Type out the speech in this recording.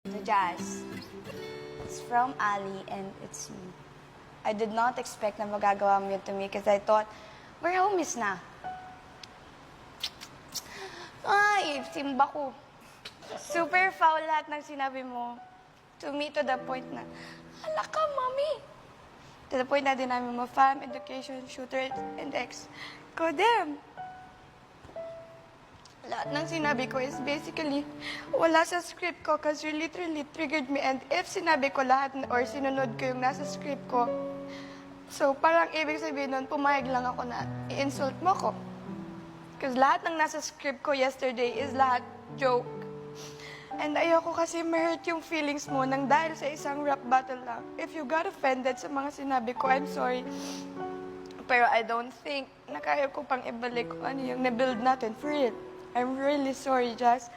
The Jazz. It's from Ali and it's me. I did not expect na magagawa mo yun to me because I thought, we're homies na. Ay, simba ko. Super foul lahat ng sinabi mo. To me, to the point na, hala ka, mami. To the point na din namin mo, fam, education, shooter, and ex. Kodem. Lahat ng sinabi ko is basically wala sa script ko because you literally triggered me. And if sinabi ko lahat or sinunod ko yung nasa script ko, so parang ibig sabihin nun, pumayag lang ako na i-insult mo ko. Because lahat ng nasa script ko yesterday is lahat joke. And ayoko kasi ma-hurt yung feelings mo nang dahil sa isang rap battle lang. If you got offended sa mga sinabi ko, I'm sorry. Pero I don't think na kaya ko pang ibalik kung ano yung na-build natin for it. I'm really sorry, Jazz.